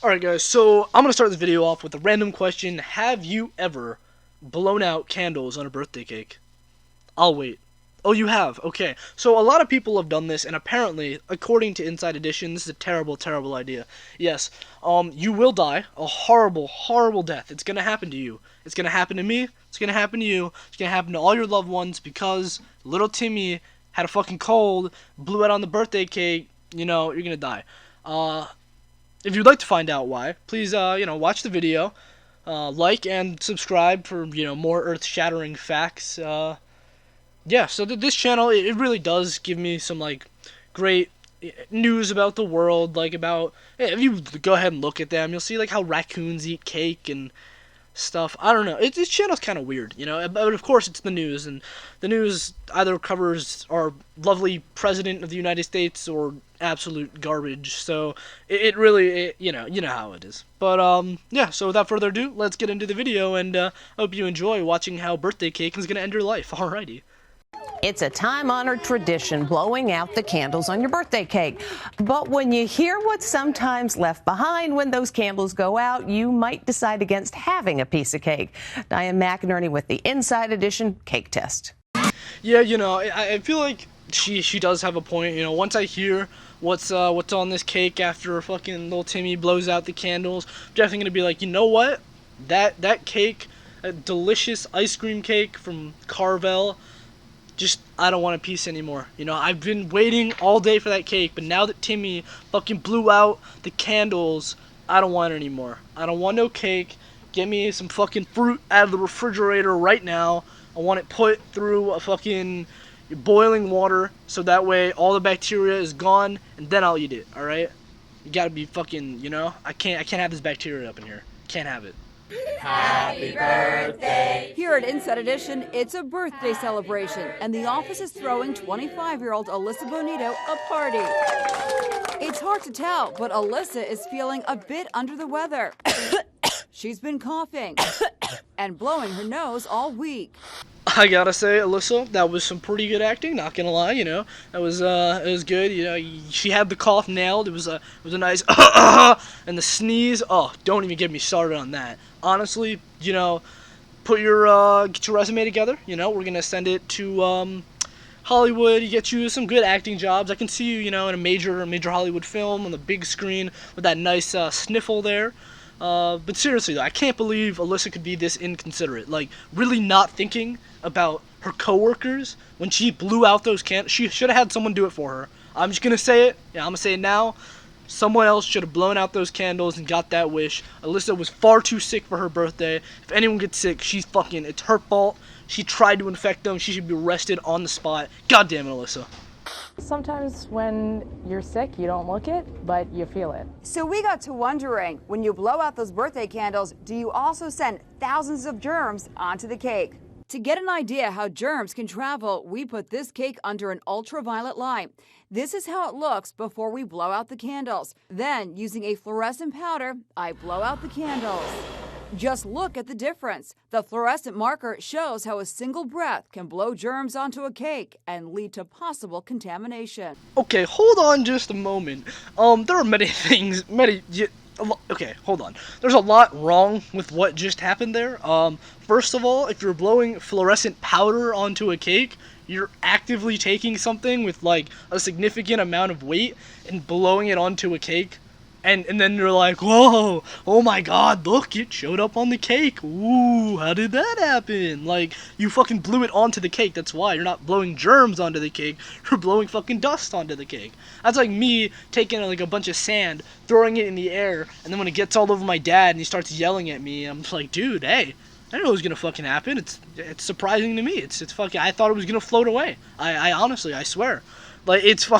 Alright guys, so I'm going to start this video off with a random question. Have you ever blown out candles on a birthday cake? I'll wait. Oh, you have? Okay. So a lot of people have done this, and apparently, according to Inside Edition, this is a terrible, terrible idea. Yes, you will die a horrible, horrible death. It's going to happen to you. It's going to happen to me. It's going to happen to you. It's going to happen to all your loved ones because little Timmy had a fucking cold, blew out on the birthday cake. You know, you're going to die. If you'd like to find out why, please, watch the video, like and subscribe for, more earth-shattering facts. Yeah, so this channel, it really does give me some, great news about the world, if you go ahead and look at them, you'll see, how raccoons eat cake and stuff. I don't know. This channel's kind of weird, but of course it's the news, and the news either covers our lovely president of the United States or absolute garbage, so it really, you know how it is. But, yeah, so without further ado, let's get into the video, and hope you enjoy watching how birthday cake is gonna end your life. Alrighty. It's a time-honored tradition, blowing out the candles on your birthday cake. But when you hear what's sometimes left behind when those candles go out, you might decide against having a piece of cake. Diane McInerney with the Inside Edition cake test. Yeah, I feel like she does have a point. Once I hear what's on this cake after fucking little Timmy blows out the candles, I'm definitely gonna be like, you know what? That cake, a delicious ice cream cake from Carvel. I don't want a piece anymore. I've been waiting all day for that cake, but now that Timmy fucking blew out the candles, I don't want it anymore. I don't want no cake. Get me some fucking fruit out of the refrigerator right now. I want it put through a fucking boiling water, so that way all the bacteria is gone, and then I'll eat it, alright? You gotta be fucking, I can't have this bacteria up in here. Can't have it. Happy birthday! Here at Inside Edition, it's a birthday celebration, and the office is throwing 25-year-old Alyssa Bonito a party. It's hard to tell, but Alyssa is feeling a bit under the weather. She's been coughing and blowing her nose all week. I gotta say, Alyssa, that was some pretty good acting, not gonna lie, that was, it was good, she had the cough nailed, it was a nice, and the sneeze, oh, don't even get me started on that. Honestly, get your resume together, we're gonna send it to, Hollywood, get you some good acting jobs. I can see you, in a major Hollywood film on the big screen with that nice, sniffle there. But seriously, though, I can't believe Alyssa could be this inconsiderate. Really not thinking about her coworkers when she blew out those candles. She should have had someone do it for her. I'm just gonna say it. Yeah, I'm gonna say it now. Someone else should have blown out those candles and got that wish. Alyssa was far too sick for her birthday. If anyone gets sick, it's her fault. She tried to infect them. She should be arrested on the spot. God damn it, Alyssa. Sometimes when you're sick, you don't look it, but you feel it. So we got to wondering, when you blow out those birthday candles, do you also send thousands of germs onto the cake? To get an idea how germs can travel, we put this cake under an ultraviolet light. This is how it looks before we blow out the candles. Then, using a fluorescent powder, I blow out the candles. Just look at the difference. The fluorescent marker shows how a single breath can blow germs onto a cake and lead to possible contamination. Okay, hold on just a moment. There are many things, okay, hold on. There's a lot wrong with what just happened there. First of all, if you're blowing fluorescent powder onto a cake, you're actively taking something with, a significant amount of weight and blowing it onto a cake. And then you're like, whoa, oh my god, look, it showed up on the cake. Ooh, how did that happen? You fucking blew it onto the cake, that's why. You're not blowing germs onto the cake, you're blowing fucking dust onto the cake. That's like me taking, a bunch of sand, throwing it in the air, and then when it gets all over my dad and he starts yelling at me, I'm just like, dude, hey, I didn't know it was gonna fucking happen. It's surprising to me. It's fucking, I thought it was gonna float away. I honestly, I swear. It's so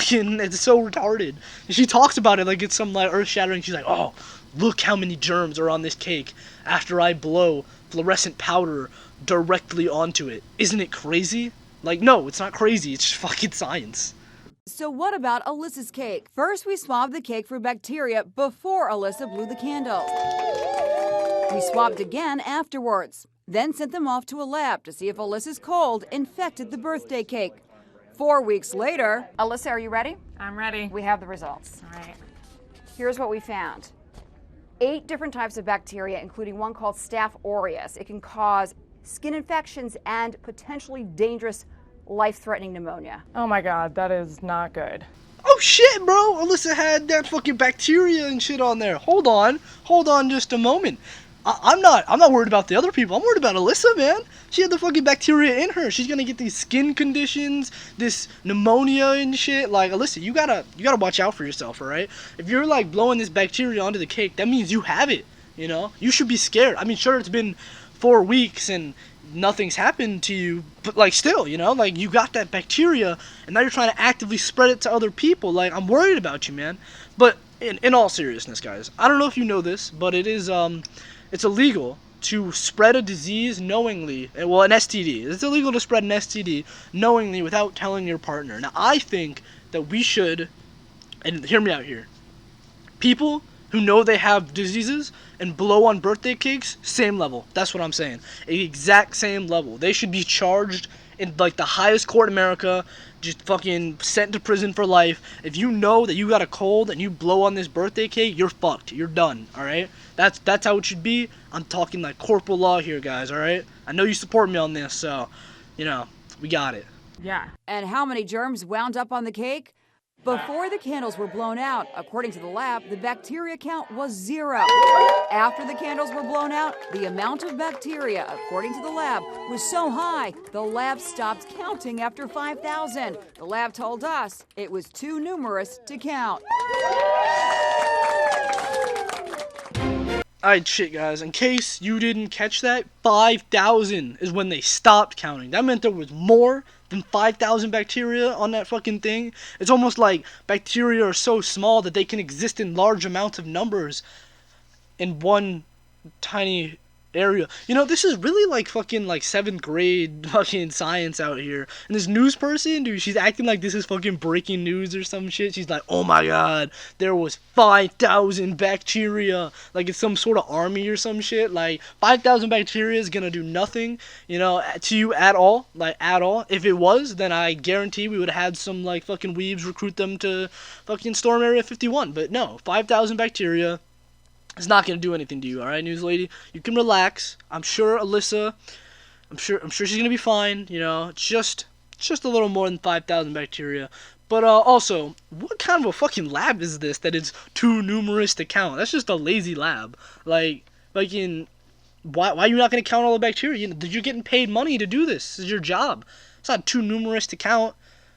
retarded. And she talks about it like it's some, earth-shattering. She's like, oh, look how many germs are on this cake after I blow fluorescent powder directly onto it. Isn't it crazy? No, it's not crazy. It's just fucking science. So what about Alyssa's cake? First, we swabbed the cake for bacteria before Alyssa blew the candles. We swabbed again afterwards, then sent them off to a lab to see if Alyssa's cold infected the birthday cake. 4 weeks later... Alyssa, are you ready? I'm ready. We have the results. All right. Here's what we found. 8 different types of bacteria, including one called Staph aureus. It can cause skin infections and potentially dangerous, life-threatening pneumonia. Oh my God, that is not good. Oh shit, bro! Alyssa had that fucking bacteria and shit on there. Hold on just a moment. I'm not worried about the other people. I'm worried about Alyssa, man. She had the fucking bacteria in her. She's gonna get these skin conditions, this pneumonia and shit. Like, Alyssa, you gotta watch out for yourself, alright? If you're like blowing this bacteria onto the cake, that means you have it. You know, you should be scared. I mean, sure, it's been 4 weeks and nothing's happened to you, but like still, you know, like you got that bacteria and now you're trying to actively spread it to other people. Like, I'm worried about you, man. But in all seriousness, guys, I don't know if you know this, but it is it's illegal to spread a disease knowingly. Well, an STD. It's illegal to spread an STD knowingly without telling your partner. Now, I think that we should, and hear me out here, people who know they have diseases and blow on birthday cakes, same level. That's what I'm saying. Exact same level. They should be charged in like the highest court in America, just fucking sent to prison for life. If you know that you got a cold and you blow on this birthday cake, you're fucked. You're done, alright? That's how it should be. I'm talking like corporal law here, guys, alright? I know you support me on this, so, you know, we got it. Yeah. And how many germs wound up on the cake? Before the candles were blown out, according to the lab, the bacteria count was 0. After the candles were blown out, the amount of bacteria, according to the lab, was so high, the lab stopped counting after 5,000. The lab told us it was too numerous to count. Alright, shit, guys. In case you didn't catch that, 5,000 is when they stopped counting. That meant there was more than 5,000 bacteria on that fucking thing. It's almost like bacteria are so small that they can exist in large amounts of numbers in one tiny area. You know, this is really like fucking like 7th grade fucking science out here. And this news person, dude, she's acting like this is fucking breaking news or some shit. She's like, oh my god, there was 5,000 bacteria. Like it's some sort of army or some shit. Like 5,000 bacteria is gonna do nothing, you know, to you at all. Like at all. If it was, then I guarantee we would have had some like fucking weebs recruit them to fucking storm Area 51. But no, 5,000 bacteria. It's not gonna do anything to you, all right, news lady. You can relax. I'm sure Alyssa. I'm sure she's gonna be fine. You know, it's just a little more than 5,000 bacteria. But also, what kind of a fucking lab is this that it's too numerous to count? That's just a lazy lab. Like why are you not gonna count all the bacteria? You're getting paid money to do this. This is your job. It's not too numerous to count.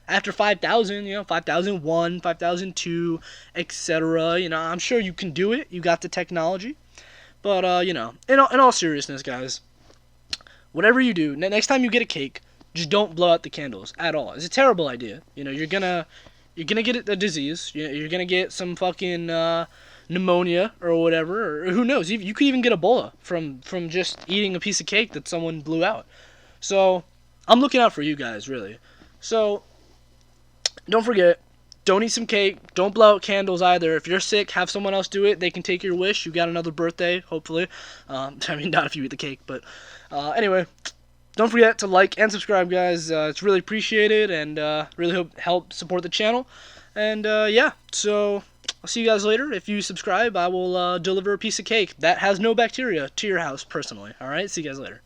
After 5,000, you know, 5,001, 5,002, etc. You know, I'm sure you can do it. You got the technology. But, you know, in all seriousness, guys, whatever you do, next time you get a cake, just don't blow out the candles at all. It's a terrible idea. You know, you're gonna get a disease. You're gonna get some fucking pneumonia or whatever. Or who knows? You could even get Ebola from just eating a piece of cake that someone blew out. So, I'm looking out for you guys, really. So, don't forget, don't eat some cake. Don't blow out candles either. If you're sick, have someone else do it. They can take your wish. You got another birthday, hopefully. I mean, not if you eat the cake, but anyway, don't forget to like and subscribe, guys. It's really appreciated and really help support the channel. And yeah, so I'll see you guys later. If you subscribe, I will deliver a piece of cake that has no bacteria to your house personally. All right, see you guys later.